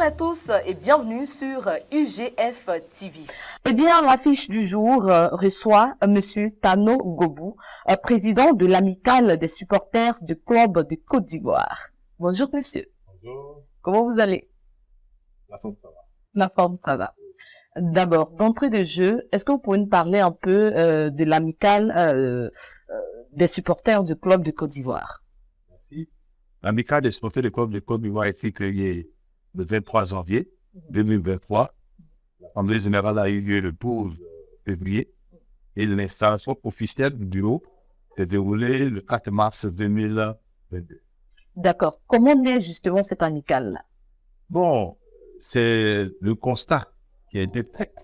à tous et bienvenue sur UGF TV. Eh bien, l'affiche du jour reçoit Monsieur Tano Gobou, président de l'amicale des supporters du club de Côte d'Ivoire. Bonjour monsieur. Bonjour. Comment vous allez? La forme, ça va. La forme, ça va. D'abord, d'entrée de jeu, est-ce que vous pouvez nous parler un peu de l'amicale des supporters du club de Côte d'Ivoire? Merci. L'amicale des supporters du club de Côte d'Ivoire a été créée le 23 janvier 2023. L'Assemblée générale a eu lieu le 12 février et l'installation officielle du bureau s'est déroulée le 4 mars 2022. D'accord. Comment naît justement cette amicale-là? Bon, c'est le constat qui a été fait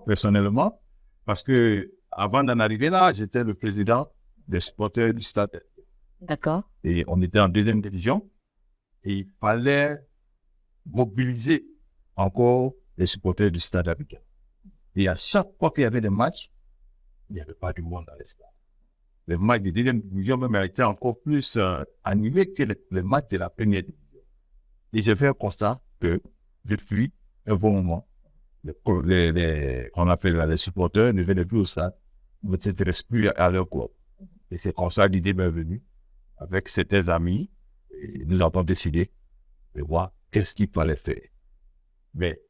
personnellement parce que avant d'en arriver là, j'étais le président des supporters du stade. D'accord. Et on était en deuxième division et il fallait mobiliser encore les supporters du stade amical. Et à chaque fois qu'il y avait des matchs, il n'y avait pas du monde dans les stades. Les matchs de deuxième division même étaient encore plus animés que les matchs de la première division. Et j'ai fait un constat que depuis un bon moment, on appelle les supporters ne venaient plus au stade, ne s'intéressent plus à leur club. Et c'est comme ça que l'idée m'est venue avec certains amis. Et nous avons décidé de voir qu'est-ce qu'il fallait faire. Mais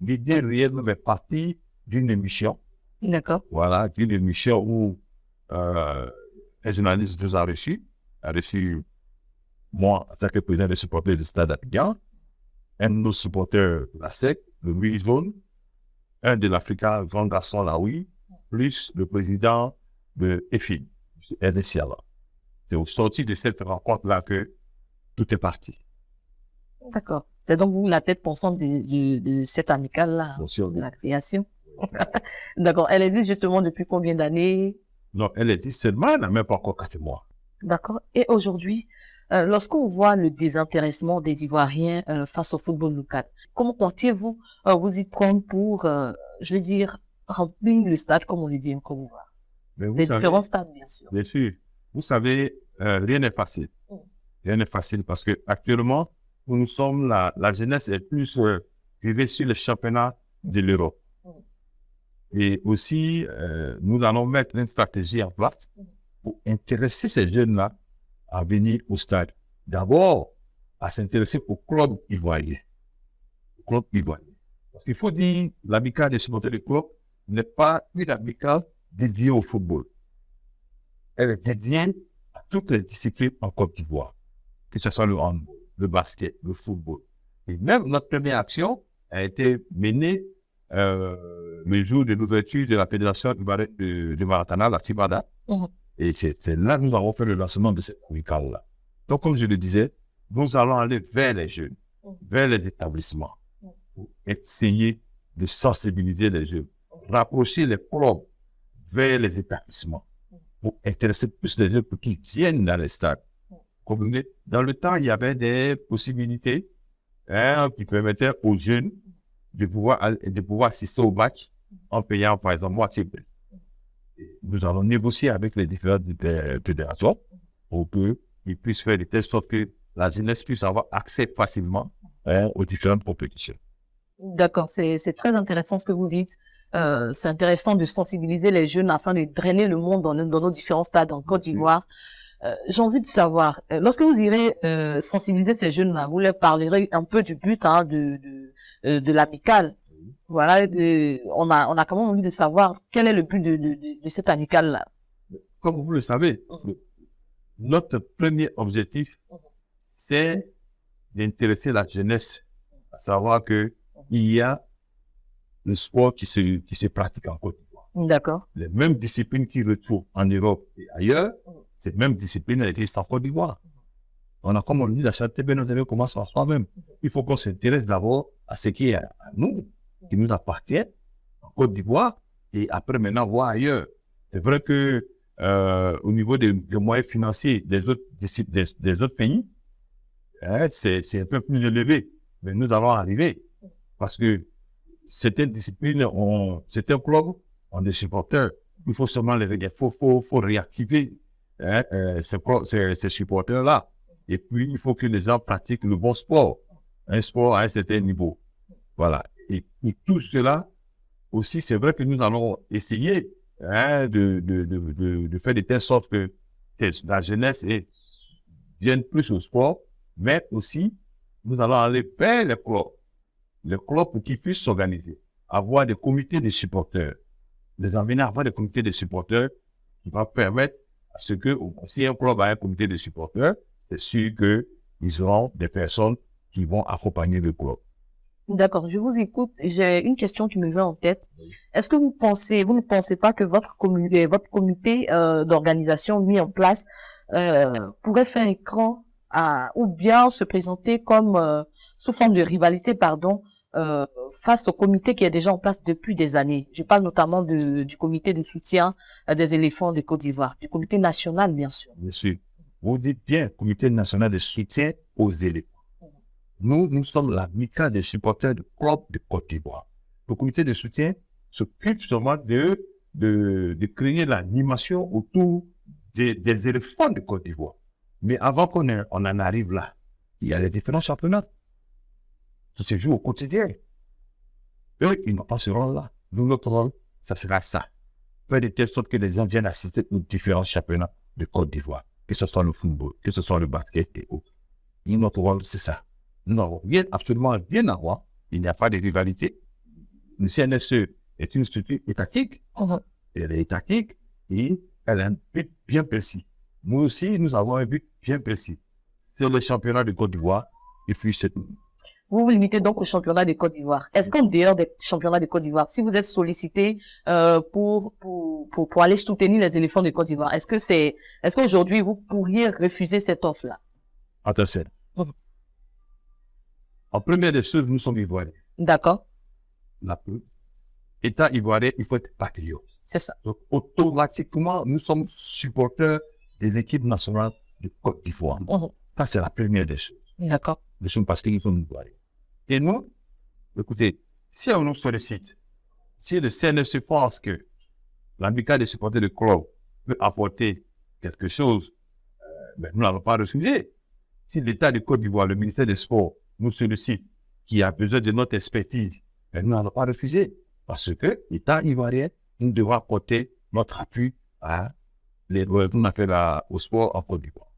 l'idée réelle est partie d'une émission. D'accord. Voilà, d'une émission où un journaliste nous a reçu moi en tant que président des supporters du Stade Abidjan, un de nos supporters de la SEC, le Louis Zone, un de l'Africain, grand garçon Laoui, plus le président de EFI, RDCLA. C'est au sorti de cette rencontre-là que tout est parti. D'accord. C'est donc vous la tête pensante de cette amicale-là, de la création. D'accord. Elle existe justement depuis combien d'années? Non, elle existe seulement, elle n'a même pas encore 4 mois. D'accord. Et aujourd'hui, lorsqu'on voit le désintéressement des Ivoiriens face au football local, comment comptez-vous vous y prendre pour, je veux dire, remplir le stade, comme on le dit en Côte d'Ivoire? Les différents stades, bien sûr. Bien sûr. Vous savez, rien n'est facile. Rien n'est facile parce que actuellement, où nous sommes, la jeunesse est plus rivée sur le championnat de l'Europe. Et aussi, nous allons mettre une stratégie en place pour intéresser ces jeunes-là à venir au stade. D'abord, à s'intéresser au club ivoirien. Parce qu'il faut dire, l'amicale des supporters du club n'est pas une amicale dédiée au football. Elle est dédiée à toutes les disciplines en Côte d'Ivoire, que ce soit le handball, le basket, le football. Et même notre première action a été menée le jour de l'ouverture de la Fédération du Maratana, la FIBADA. Et c'est là que nous avons fait le lancement de cette amicale-là. Donc, comme je le disais, nous allons aller vers les jeunes, vers les établissements, pour essayer de sensibiliser les jeunes, rapprocher les clubs vers les établissements, pour intéresser plus les jeunes pour qu'ils viennent dans les stades. Dans le temps, il y avait des possibilités qui permettaient aux jeunes de pouvoir assister au match en payant, par exemple, moitié prix. Nous allons négocier avec les différentes fédérations pour qu'ils puissent faire de telle sorte que la jeunesse puisse avoir accès facilement aux différentes compétitions. D'accord, c'est très intéressant ce que vous dites. C'est intéressant de sensibiliser les jeunes afin de drainer le monde dans nos différents stades en Côte d'Ivoire. J'ai envie de savoir, lorsque vous irez sensibiliser ces jeunes-là, vous leur parlerez un peu du but de l'amicale. Voilà, on a quand même envie de savoir quel est le but de cette amicale-là. Comme vous le savez, notre premier objectif, c'est d'intéresser la jeunesse à savoir que il y a le sport qui se pratique en Côte d'Ivoire. D'accord. Les mêmes disciplines qui retrouvent en Europe et ailleurs, ces mêmes disciplines existent en Côte d'Ivoire. On a, comme on dit, la santé bien entendu commence par soi-même. Il faut qu'on s'intéresse d'abord à ce qui est à nous, qui nous appartient en Côte d'Ivoire, et après maintenant voir ailleurs. C'est vrai que au niveau des moyens financiers des autres pays, c'est un peu plus élevé. Mais nous allons arriver. Parce que certaines disciplines, certains clubs ont des supporters. Il faut seulement les regarder. Il faut réactiver ces supporters-là. Et puis, il faut que les gens pratiquent le bon sport. Un sport à un certain niveau. Voilà. Et tout cela, aussi, c'est vrai que nous allons essayer de faire de telle sorte que la jeunesse vienne plus au sport, mais aussi, nous allons aller vers les clubs pour qu'ils puissent s'organiser, avoir des comités de supporters, les amener à avoir des comités de supporters qui vont permettre à ce que, si un club a un comité de supporters, c'est sûr qu'ils auront des personnes qui vont accompagner le club. D'accord, je vous écoute. J'ai une question qui me vient en tête. Est-ce que vous ne pensez pas que votre comité d'organisation mis en place pourrait faire écran ou bien se présenter comme sous forme de rivalité, face au comité qui est déjà en place depuis des années. Je parle notamment du comité de soutien des éléphants de Côte d'Ivoire, du comité national, bien sûr. Bien sûr. Vous dites bien, comité national de soutien aux éléphants. Nous sommes l'amicale des supporters du club de Côte d'Ivoire. Le comité de soutien s'occupe seulement de créer l'animation autour des éléphants de Côte d'Ivoire. Mais avant qu'on en arrive là, il y a les différents championnats qui se jouent au quotidien. Eux, ils n'ont pas ce rôle-là. Nous, notre rôle, ça sera ça. Faire de telle sorte que les gens viennent assister aux différents championnats de Côte d'Ivoire, que ce soit le football, que ce soit le basket et autres. Et notre rôle, c'est ça. Nous n'avons absolument rien à voir. Il n'y a pas de rivalité. Le CNSE est une structure étatique. Elle est étatique et elle a un but bien précis. Nous aussi, nous avons un but bien précis. C'est le championnat de Côte d'Ivoire et puis c'est tout. Vous vous limitez donc au championnat de Côte d'Ivoire. Est-ce qu'en dehors des championnats de Côte d'Ivoire, si vous êtes sollicité pour aller soutenir les éléphants de Côte d'Ivoire, est-ce qu'aujourd'hui vous pourriez refuser cette offre-là? Attention. En première des choses, nous sommes ivoiriens. D'accord. État ivoirien, il faut être patriote. C'est ça. Donc, automatiquement, nous sommes supporters des équipes nationales de Côte d'Ivoire. Ça, c'est la première des choses. D'accord. Nous sommes parce que nous sommes ivoiriens. Et nous, écoutez, si on nous sollicite, si le CNSE pense que l'amicale des supporters de club peut apporter quelque chose, nous n'allons pas refuser. Si l'État de Côte d'Ivoire, le ministère des Sports, nous sollicite, qui a besoin de notre expertise, nous n'allons pas refuser. Parce que l'État ivoirien, nous devons apporter notre appui au sport en Côte d'Ivoire.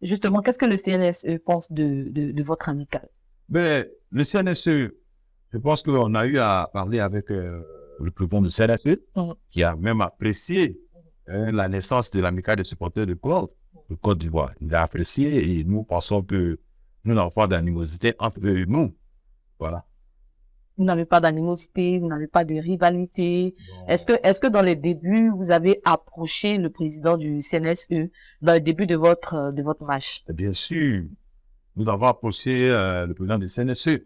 Justement, qu'est-ce que le CNSE pense de votre amicale? Le CNSE, je pense qu'on a eu à parler avec le président du CNSE, qui a même apprécié la naissance de l'amicale des supporters de Côte d'Ivoire. Il a apprécié et nous pensons que nous n'avons pas d'animosité entre nous. Voilà. Vous n'avez pas d'animosité, vous n'avez pas de rivalité. Est-ce que dans les débuts, vous avez approché le président du CNSE dans le début de votre match? Bien sûr. Nous avons approché le président du CNSE.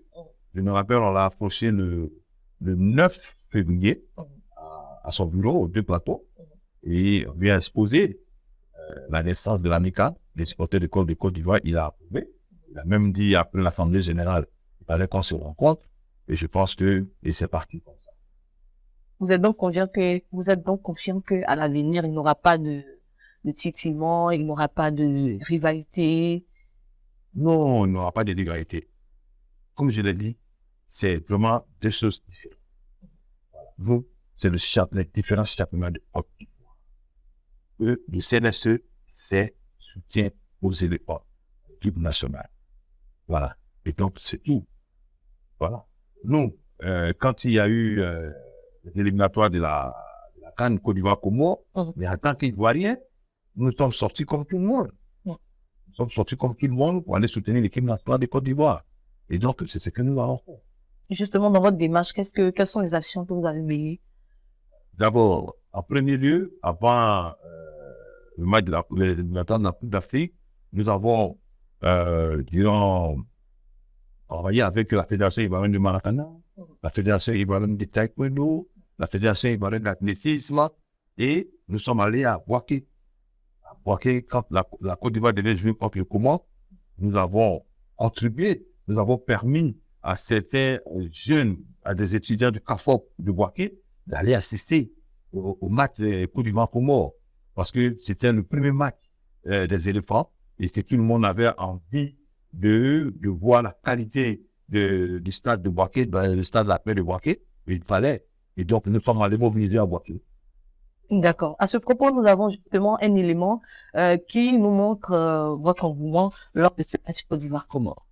Je me rappelle, on l'a approché le 9 février à son bureau, aux deux plateaux, et on lui a exposé la naissance de l'amicale des supporters de Côte d'Ivoire. Il a approuvé. Il a même dit après l'Assemblée générale, il fallait qu'on se rencontre. Et je pense que c'est parti comme ça. Vous êtes donc confiant qu'à l'avenir, il n'y aura pas de titillement, il n'y aura pas de rivalité? Non, il n'y aura pas de rivalité. Comme je l'ai dit, c'est vraiment deux choses différentes. Vous, c'est les différents championnats de Côte d'Ivoire. Le CNSE, c'est soutien aux éléphants, l'équipe nationale. Voilà. Et donc, c'est tout. Voilà. Nous, quand il y a eu les éliminatoires de la CAN Côte d'Ivoire-Comores, mais en tant qu'Ivoiriens, nous sommes sortis comme tout le monde. Nous sommes sortis comme tout le monde pour aller soutenir l'équipe nationale de Côte d'Ivoire. Et donc, c'est ce que nous avons fait. Justement, dans votre démarche, quelles sont les actions que vous avez menées? D'abord, en premier lieu, avant le match de l'éliminatoire de la Coupe d'Afrique, nous avons, travaillé avec la Fédération ivoirienne de Maracana, la Fédération ivoirienne de Taekwondo, la Fédération ivoirienne d'athlétisme, et nous sommes allés à Bouaké. À Bouaké, quand la Côte d'Ivoire devait jouer contre le Comores, nous avons contribué, nous avons permis à certains jeunes, à des étudiants du CAFOP de Bouaké, d'aller assister au match de Côte d'Ivoire-Comores, parce que c'était le premier match des éléphants, et que tout le monde avait envie de voir la qualité du stade de Boaké, le stade de la paix de Boaké. Il fallait. Et donc, nous sommes allés mobiliser à Boaké. D'accord. À ce propos, nous avons justement un élément qui nous montre votre engouement lors de ce match Côte d'Ivoire-Comores.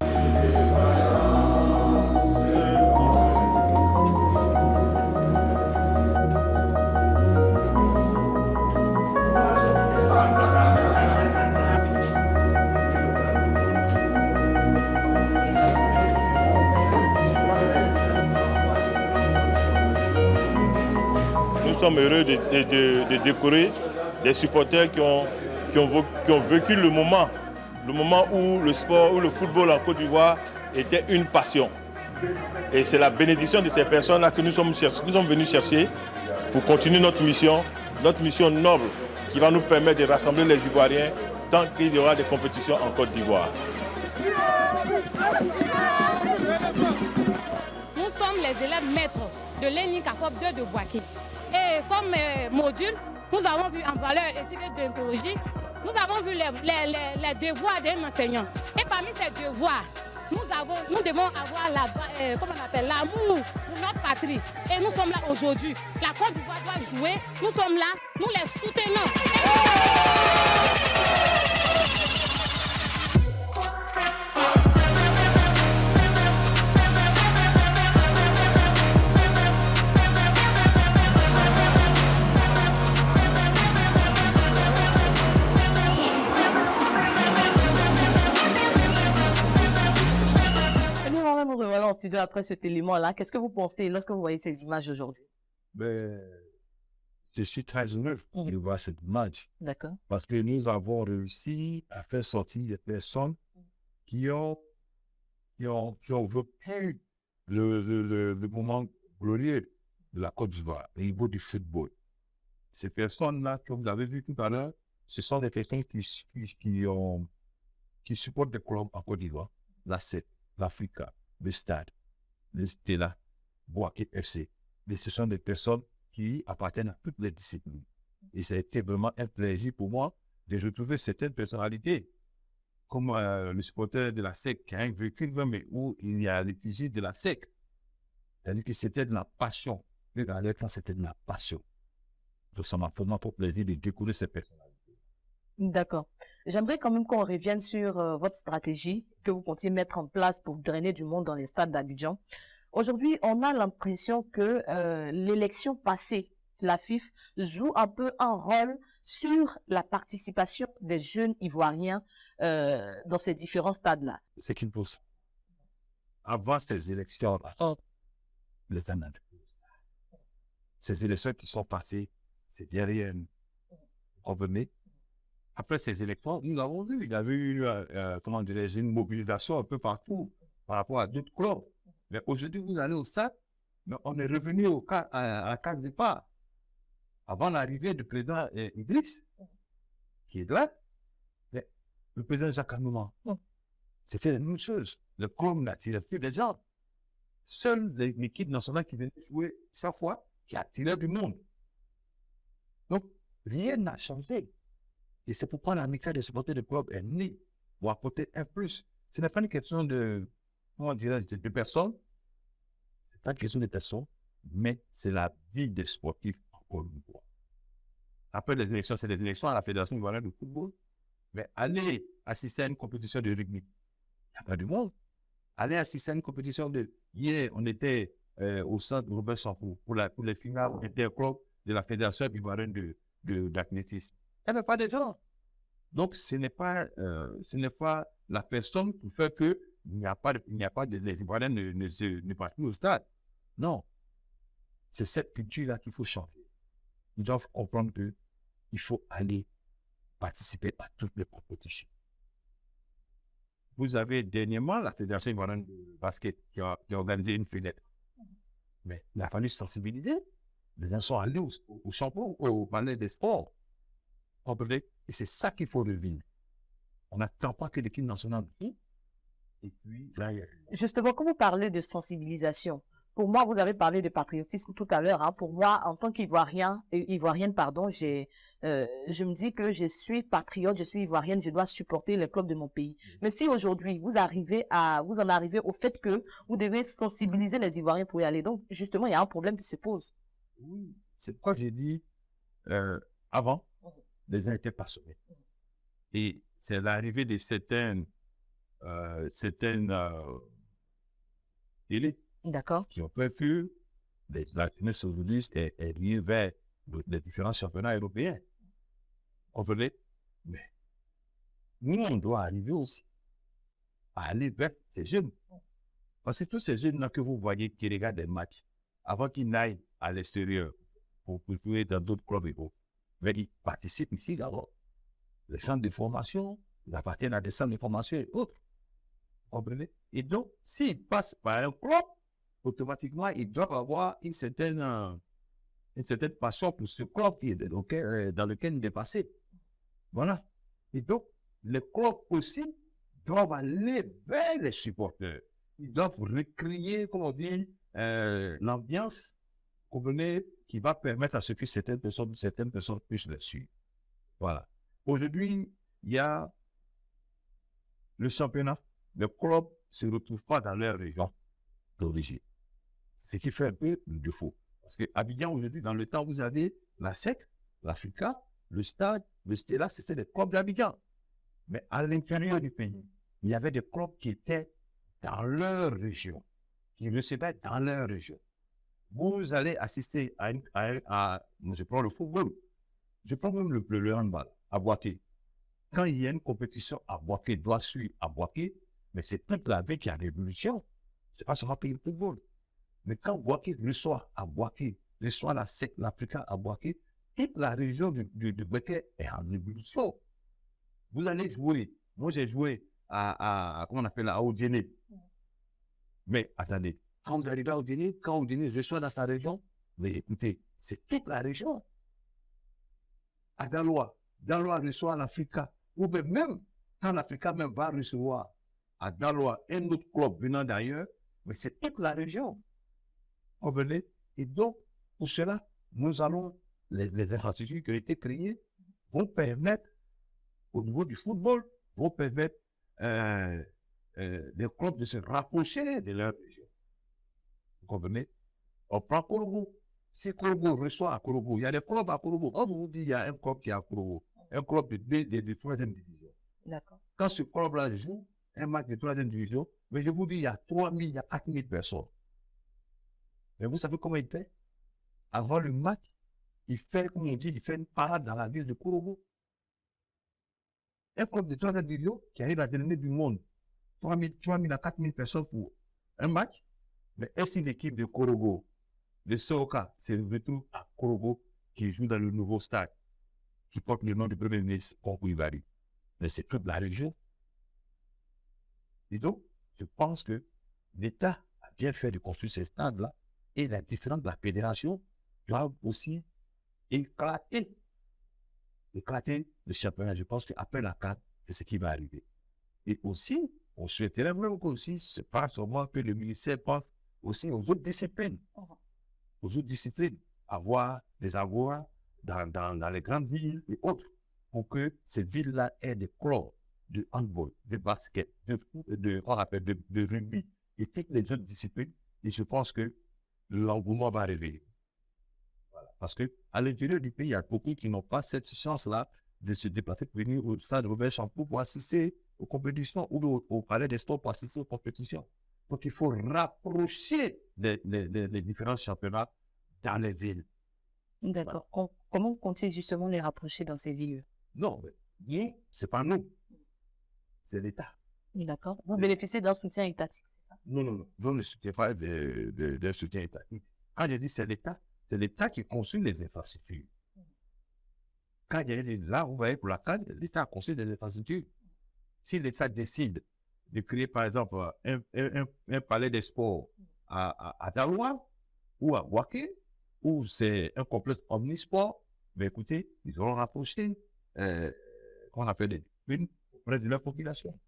Nous sommes heureux de décorer des supporters qui ont vécu le moment où le sport, où le football en Côte d'Ivoire était une passion. Et c'est la bénédiction de ces personnes-là que nous sommes venus chercher pour continuer notre mission noble qui va nous permettre de rassembler les Ivoiriens tant qu'il y aura des compétitions en Côte d'Ivoire. Nous sommes les élèves maîtres de l'ENI CAFOP 2 de Boaké. Et comme module, nous avons vu en valeur éthique et déontologie, nous avons vu les devoirs d'un enseignant. Et parmi ces devoirs, nous devons avoir l'amour pour notre patrie. Et nous sommes là aujourd'hui. La Côte d'Ivoire doit jouer. Nous sommes là, nous les soutenons. Voilà, en studio après cet élément-là. Qu'est-ce que vous pensez lorsque vous voyez ces images aujourd'hui? Je suis très heureux de voir cette image. D'accord. Parce que nous avons réussi à faire sortir des personnes qui ont vécu le moment glorieux de la Côte d'Ivoire au niveau du football. Ces personnes-là, comme vous l'avez vu tout à l'heure, ce sont des personnes qui supportent des clubs en Côte d'Ivoire, la SEC, l'Africa, le Stade, le Stella, Boaké FC. Mais ce sont des personnes qui appartiennent à toutes les disciplines. Et ça a été vraiment un plaisir pour moi de retrouver certaines personnalités, comme le supporter de la SEC qui a vécu, mais où il y a l'effigie de la SEC. C'est-à-dire que c'était de la passion. Regardez quand c'était de la passion. Donc ça m'a vraiment fait plaisir de découvrir ces personnalités. D'accord. J'aimerais quand même qu'on revienne sur votre stratégie que vous comptiez mettre en place pour drainer du monde dans les stades d'Abidjan. Aujourd'hui, on a l'impression que l'élection passée, la FIF, joue un peu un rôle sur la participation des jeunes Ivoiriens dans ces différents stades-là. C'est qu'il faut. Avant ces élections-là, les Canadiens, ces élections qui sont passées, c'est derrière nous. Revenez. Après ces élections, nous l'avons vu, il y avait eu une mobilisation un peu partout par rapport à d'autres clubs. Mais aujourd'hui, vous allez au stade, mais on est revenu à la case départ. Avant l'arrivée du président Idriss, qui est là, le président Jacques Anouma, c'était la même chose. Le club n'attirait plus les gens. Seule l'équipe nationale qui venait jouer chaque fois, qui attirait du monde. Donc, rien n'a changé. Et c'est pourquoi l'amicale des supporters de club est née pour apporter un plus. Ce n'est pas une question de personnes. Ce n'est pas une question de personnes, mais c'est la vie des sportifs encore une fois. Après les élections, c'est des élections à la Fédération ivoirienne de football. Mais aller assister à une compétition de rugby, il n'y a pas de monde. Aller assister à une compétition de... Hier, on était au centre Robert Champoux pour les finales, on était au club de la Fédération ivoirienne d'athlétisme. Il n'y avait pas de gens. Donc, ce n'est pas la personne qui fait que les Ivoiriens ne partent plus au stade. Non. C'est cette culture-là qu'il faut changer. Ils doivent comprendre qu'il faut aller participer à toutes les compétitions. Vous avez dernièrement la Fédération ivoirienne de basket qui a organisé une fenêtre. Mais il a fallu sensibiliser. Les gens sont allés au Champoux, au palais des sports. Et c'est ça qu'il faut revenir. On n'attend pas que l'équipe nationale. Et puis, là, justement, quand vous parlez de sensibilisation, pour moi, vous avez parlé de patriotisme tout à l'heure. Hein. Pour moi, en tant ivoirienne, pardon, je me dis que je suis patriote, je suis ivoirienne, je dois supporter les clubs de mon pays. Mais si aujourd'hui vous en arrivez au fait que vous devez sensibiliser les Ivoiriens pour y aller, donc justement, il y a un problème qui se pose. Oui, c'est pourquoi j'ai dit avant, les gens étaient passionnés. Et c'est l'arrivée de certaines télé D'accord. qui ont pu la jeunesse aujourd'hui est liée vers les différents championnats européens. Comprenez? Mais nous, on doit arriver aussi à aller vers ces jeunes. Parce que tous ces jeunes-là que vous voyez qui regardent des matchs, avant qu'ils n'aillent à l'extérieur pour jouer dans d'autres clubs et autres, mais ils participent ici d'abord. Les centres de formation, ils appartiennent à des centres de formation et autres. Comprenez? Et donc, s'ils passent par un club, automatiquement, ils doivent avoir une certaine passion pour ce club dans lequel il est passé. Voilà. Et donc, les clubs aussi doivent aller vers les supporters. Ils doivent recréer, comme on dit, l'ambiance, comprenez, qui va permettre à ce que certaines personnes puissent le suivre. Voilà. Aujourd'hui, il y a le championnat. Les clubs ne se retrouvent pas dans leur région d'origine. Ce qui fait un peu le défaut. Parce que Abidjan, aujourd'hui, dans le temps, vous avez la SEC, l'Africa, le Stade, le Stella, c'était des clubs d'Abidjan. Mais à l'intérieur du pays, il y avait des clubs qui étaient dans leur région, qui recevaient dans leur région. Vous allez assister je prends le football, je prends même le handball, à Boaké. Quand il y a une compétition à Boaké, doit suivre à Boaké, mais c'est toute la vie qui a révolution. C'est pas seulement pays de football. Mais quand Boaké reçoit à Boaké, reçoit la SEC, l'Africa à Boaké, toute la région de Boaké est en révolution. Vous allez jouer. Moi, j'ai joué comment on appelle, à Odiéné. Mais attendez, quand vous arrivez à Odiéné, quand Odiéné reçoit dans sa région, mais écoutez, c'est toute la région. À Daloa reçoit l'Africa. Ou même, quand l'Africa même va recevoir à Daloa un autre club venant d'ailleurs, mais c'est toute la région. Comprenez? Et donc, pour cela, nous allons, les infrastructures qui ont été créées vont permettre, au niveau du football, vont permettre les clubs de se rapprocher de leur région. Vous comprenez? On prend Korobo. Si Korobo reçoit à Korobo, il y a des clubs à Korobo. On vous dit il y a un club qui est à Korobo, un club de 3e division. D'accord. Quand ce club-là joue un match de 3e division, mais je vous dis, il y a 3 000, il y a 4 000 personnes. Mais vous savez comment il fait? Avant le match, il fait, comme on dit, il fait une parade dans la ville de Korobo. Un club de 3e division qui arrive à donner du monde 3 000 à 4 000 personnes pour un match. Mais est-ce une équipe de Korobo, de Soka, c'est le retour à Korobo qui joue dans le nouveau stade, qui porte le nom du premier ministre Konkouibari. Mais c'est toute la région. Et donc, je pense que l'État a bien fait de construire ces stades-là et les différentes de la fédération doivent aussi éclater le championnat. Je pense qu'après la CAN, c'est ce qui va arriver. Et aussi, on souhaiterait vraiment aussi, c'est pas seulement que le ministère pense aussi aux autres disciplines. Aux autres disciplines, avoir des avoirs dans les grandes villes et autres, pour que ces villes-là aient des clubs de handball, de basket, de rugby et toutes les autres disciplines. Et je pense que l'engouement va arriver. Voilà. Parce que à l'intérieur du pays, il y a beaucoup qui n'ont pas cette chance-là de se déplacer pour venir au stade Robert Champoux pour assister aux compétitions ou au palais des sports pour assister aux compétitions. Donc il faut rapprocher les différents championnats dans les villes. D'accord. Voilà. Comment comptez justement les rapprocher dans ces villes? Non, mais c'est pas nous. C'est l'État. D'accord. Vous bénéficiez d'un soutien étatique, c'est ça? Non. Vous ne soutenez pas d'un soutien étatique. Quand je dis c'est l'État qui construit les infrastructures. Quand il y a là, vous voyez, pour la CAN, l'État a construit des infrastructures. Si l'État décide de créer, par exemple, un palais des sports à Daloa ou à Boaké, ou c'est un complexe omnisport, mais écoutez, ils auront rapproché, qu'on appelle auprès de leur population.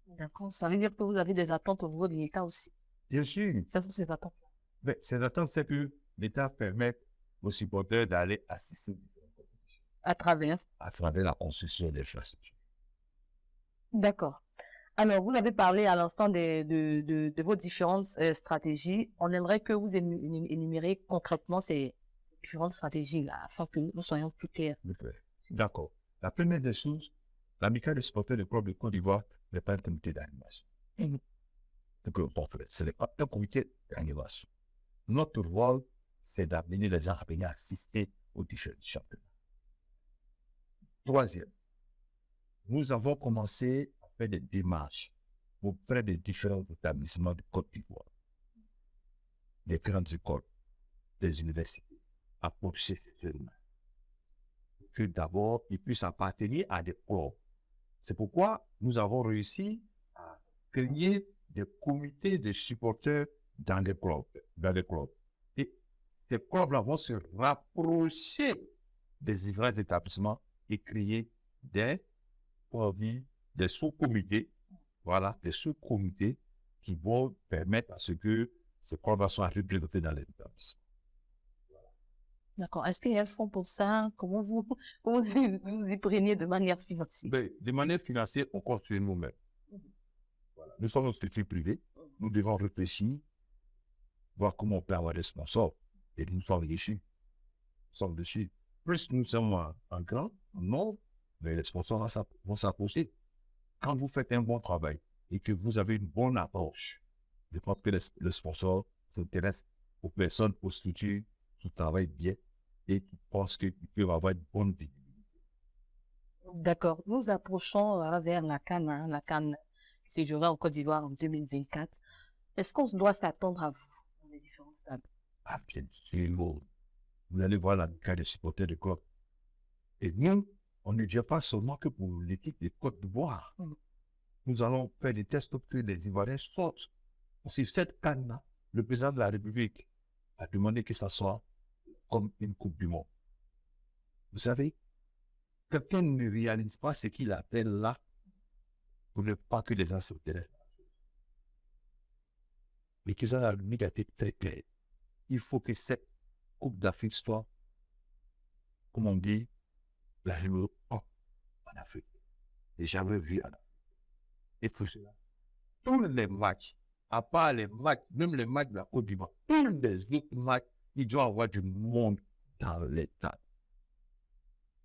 D'accord. Ça veut dire que vous avez des attentes au niveau de l'État aussi. Bien sûr. Quelles sont ces attentes? Mais c'est d'attendre c'est que l'État permette aux supporters d'aller assister À travers. à travers la construction des infrastructures. D'accord. Alors, vous avez parlé à l'instant de vos différentes stratégies. On aimerait que vous énumériez concrètement ces différentes stratégies-là, afin que nous soyons plus clairs. D'accord. La première des choses, l'amicale des supporters du club de Côte d'Ivoire n'est pas un comité d'animation. Mhm. Ce n'est pas un comité d'animation. Notre rôle, c'est d'amener les gens à venir assister aux différents championnats. Troisième, nous avons commencé à faire des démarches auprès des différents établissements de Côte d'Ivoire, des grandes écoles, des universités, à pousser ces jeunes que d'abord ils puissent appartenir à des clubs. C'est pourquoi nous avons réussi à créer des comités de supporters dans les clubs. Et ces clubs-là vont se rapprocher des différents établissements et créer des sous-comités, voilà, des sous-comités qui vont permettre à ce que ces clubs soient représentés dans les établissements. D'accord. Est-ce qu'il y a un fonds pour ça? Comment vous y preniez de manière financière? De manière financière, on construit nous-mêmes. Voilà. Nous sommes une structure privée. Nous devons réfléchir, voir comment on peut avoir des sponsors. Et nous sommes dessus. Plus nous sommes en grand, non, mais les sponsors vont s'approcher. Quand vous faites un bon travail et que vous avez une bonne approche, je pense que le sponsor s'intéresse aux personnes, aux structures qui travaillent bien et qui pensent qu'ils peuvent avoir une bonne visibilité. D'accord. Nous approchons vers la CAN, la CAN qui se jouera en Côte d'Ivoire en 2024. Est-ce qu'on doit s'attendre à vous dans les différents stades? Ah, bien sûr. Vous allez voir la cas des supporters de club. Et nous, on ne dit pas seulement que pour l'équipe de Côte d'Ivoire. Nous allons faire des tests pour que les Ivoiriens sortent. Parce que cette CAN-là, le président de la République a demandé que ça soit comme une Coupe du Monde. Vous savez, quelqu'un ne réalise pas ce qu'il appelle là pour ne pas que les gens s'intéressent. Mais que ça a mis la tête très claire. Il faut que cette Coupe d'Afrique soit, comme on dit, la numéro 1 en Afrique. Et jamais vu en Afrique. Et pour cela, tous les matchs, à part les matchs, même les matchs de la Côte d'Ivoire, tous les autres matchs, il doit y avoir du monde dans les stades.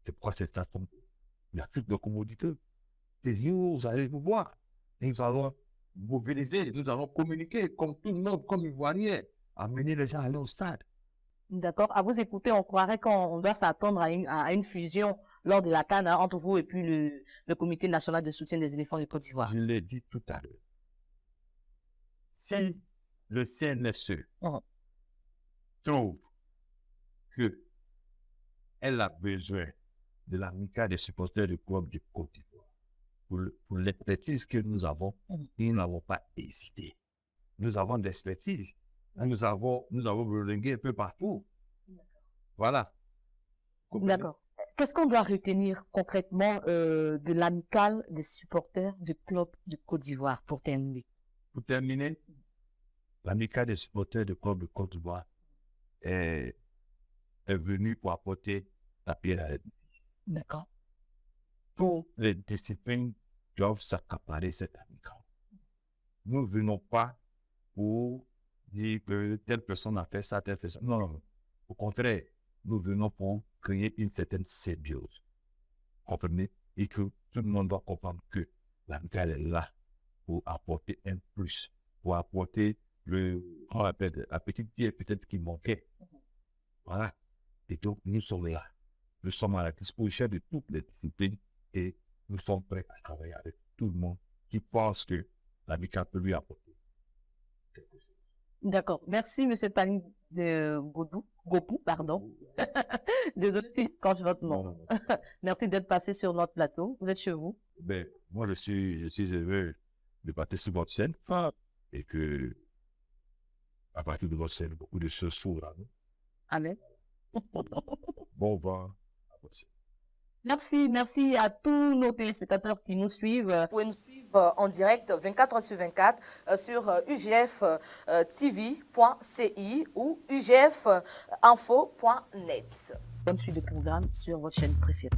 C'est pourquoi ces stades sont... Il y a plus de commodité. Et vous allez vous voir. Et nous allons mobiliser, nous allons communiquer comme tout le monde, comme Ivoirien, amener les gens à aller au stade. D'accord. À vous écouter, on croirait qu'on doit s'attendre à une fusion lors de la CAN entre vous et puis le Comité national de soutien des éléphants de Côte d'Ivoire. Je l'ai dit tout à l'heure. Si le CNSE trouve qu'elle a besoin de l'amicale des supporters du club de Côte d'Ivoire pour l'expertise que nous avons, nous n'avons pas hésité. Nous avons de l'expertise. Nous avons relingué un peu partout. Voilà. D'accord. Qu'est-ce qu'on doit retenir concrètement de l'amicale des supporters du club de Côte d'Ivoire pour terminer? Pour terminer, l'amicale des supporters du club de Côte d'Ivoire est venue pour apporter la pierre à l'édifice. D'accord. Toutes les disciplines doivent s'accaparer cette amicale. Nous ne venons pas pour dire que telle personne a fait ça, telle personne. Non. Au contraire, nous venons pour créer une certaine symbiose. Comprenez? Et que tout le monde doit comprendre que l'amicale est là pour apporter un plus, pour apporter la petite pierre peut-être qui manquait. Voilà. Et donc, nous sommes là. Nous sommes à la disposition de toutes les disciplines et nous sommes prêts à travailler avec tout le monde qui pense que l'amicale peut lui apporter quelque chose. D'accord. Merci, Monsieur Pani de Gopou, pardon. Désolé si quand je votre nom. Non. Merci d'être passé sur notre plateau. Vous êtes chez vous. Ben, moi, je suis heureux de passer sur votre scène et que, à partir de votre scène, beaucoup de choses s'ouvrent à nous. Amen. Bon vent à votre scène. Merci à tous nos téléspectateurs qui nous suivent. Vous pouvez nous suivre en direct 24h/24 sur ugftv.ci ou ugfinfo.net. Bonne suite de programme sur votre chaîne préférée.